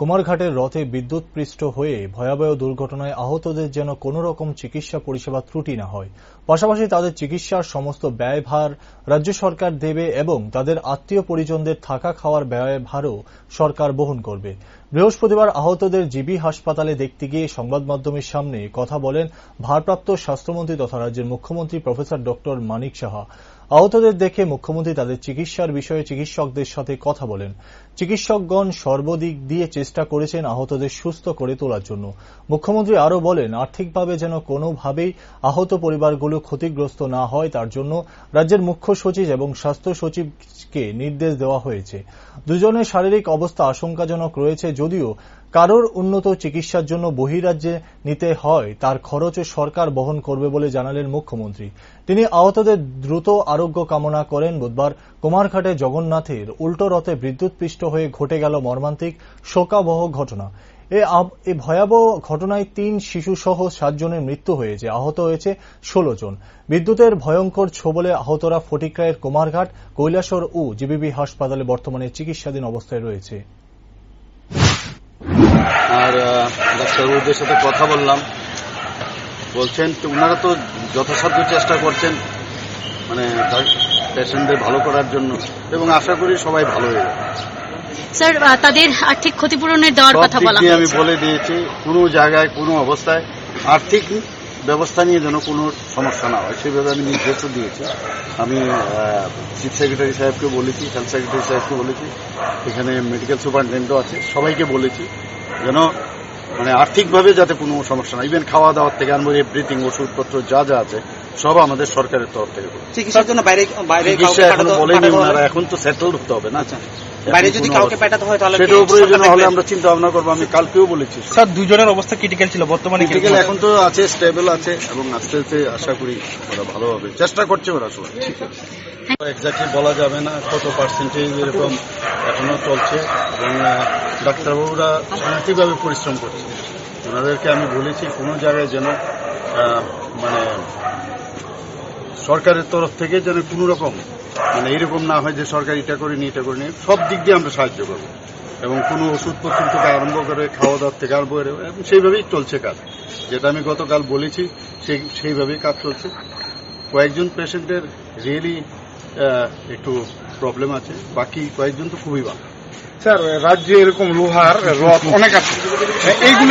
কুমারঘাটের রথে বিদ্যুৎপৃষ্ট হয়ে ভয়াবহ দুর্ঘটনায় আহতদের যেন কোনো রকম চিকিৎসা পরিষেবা ত্রুটি না হয়, পাশাপাশি তাদের চিকিৎসার সমস্ত ব্যয়ভার রাজ্য সরকার দেবে এবং তাদের আত্মীয় পরিজনদের থাকা খাওয়ার ব্যয়ভারও সরকার বহন করবে। বৃহস্পতিবার আহতদের জিবি হাসপাতালে দেখতে গিয়ে সংবাদ মাধ্যমের সামনে কথা বলেন ভারপ্রাপ্ত স্বাস্থ্যমন্ত্রী তথা রাজ্যের মুখ্যমন্ত্রী প্রফেসর ডক্টর মানিক সাহা। আহতদের দেখে মুখ্যমন্ত্রী তাদের চিকিৎসার বিষয়ে চিকিৎসকদের সাথে কথা বলেন। চিকিৎসকগণ সর্বদিক দিয়ে চেষ্টা করেছেন আহতদের সুস্থ করে তোলার জন্য। মুখ্যমন্ত্রী আরও বলেন, আর্থিকভাবে যেন কোনোভাবেই আহত পরিবারগুলো ক্ষতিগ্রস্ত না হয় তার জন্য রাজ্যের মুখ্য সচিব এবং স্বাস্থ্য সচিবকে নির্দেশ দেওয়া হয়েছে। দুজনের শারীরিক অবস্থা আশঙ্কাজনক রয়েছে, যদিও কারোর উন্নত চিকিৎসার জন্য বহিরাজ্যে নিতে হয় তার খরচও সরকার বহন করবে বলে জানালেন মুখ্যমন্ত্রী। তিনি আহতদের দ্রুত আরোগ্য কামনা করেন। বুধবার কুমারঘাটে জগন্নাথের উল্টো রথে বিদ্যুৎপৃষ্ট হয়ে ঘটে গেল মর্মান্তিক শোকাবহ ঘটনা। এই ভয়াবহ ঘটনায় 3 শিশু সহ 7 জনের মৃত্যু হয়েছে, আহত হয়েছে 16 জন। বিদ্যুতের ভয়ঙ্কর ছোবলে আহতরা ফটিকরায়ের কুমারঘাট, কৈলাসহর ও জিবিবি হাসপাতালে বর্তমানে চিকিৎসাধীন অবস্থায় রয়েছে। আর ডাক্তারবাবুদের সাথে কথা বললাম, বলছেন ওনারা তো যথাসাধ্য চেষ্টা করছেন মানে পেশেন্টদের ভালো করার জন্য, এবং আশা করি সবাই ভালো হয়ে যাবে। স্যার, তাদের আর্থিক ক্ষতিপূরণের দেওয়ার কথা বলা হয়েছে। আমি বলে দিয়েছি, কোনো জায়গায় কোনো অবস্থায় আর্থিক ব্যবস্থা নিয়ে যেন কোনো সমস্যা না হয় সেভাবে আমি নির্দেশও দিয়েছি। আমি চিফ সেক্রেটারি সাহেবকে বলেছি, হেলথ সেক্রেটারি সাহেবকে বলেছি, এখানে মেডিকেল সুপারিনটেন্ডেন্টও আছে, সবাইকে বলেছি যেন মানে আর্থিকভাবে যাতে কোনো সমস্যা না, ইভেন খাওয়া দাওয়ার থেকে আরম্ভ এভরিথিং, ওষুধপত্র যা যা আছে সব আমাদের সরকারের তরফ থেকে। চিকিৎসার জন্য চিকিৎসা এখনো বলেনি ওনারা, এখন তো সেটেলড হতে হবে না। বাইরে যদি কাউকে পাঠাতে হয় তাহলে সেটাও প্রয়োজন হলে আমরা চিন্তা ভাবনা করবো। আমি কালকেও বলেছি স্যার, দুজনের অবস্থা ক্রিটিক্যাল ছিল, বর্তমানে ক্রিটিক্যাল এখন তো আছে, স্টেবল আছে, এবং আস্তে আস্তে আশা করি ওরা ভালো হবে, চেষ্টা করছে ওরা সবাই। এক্স্যাক্টলি বলা যাবে না কত পার্সেন্টেজ এরকম এখনো চলছে, এবং ডাক্তারবাবুরা সাংঘাতিকভাবে পরিশ্রম করছে। ওনাদেরকে আমি বলেছি কোনো জায়গায় যেন মানে সরকারের তরফ থেকে যেন কোনো রকম মানে এরকম না হয় যে সরকার এটা করেনি এটা করেনি, সব দিক দিয়ে আমরা সাহায্য করবো, এবং কোনো ওষুধপত্র থেকে আরম্ভ করে খাওয়া দাওয়ার থেকে আরম্ভ করে, এবং সেইভাবেই চলছে কাজ। যেটা আমি গতকাল বলেছি সেইভাবেই কাজ চলছে। কয়েকজন পেশেন্টের রিয়েলি একটু প্রবলেম আছে, বাকি কয়েকজন তো খুবই ভালো। স্যার, রাজ্যে এরকম লোহার রথ অনেক আছে, এইগুলি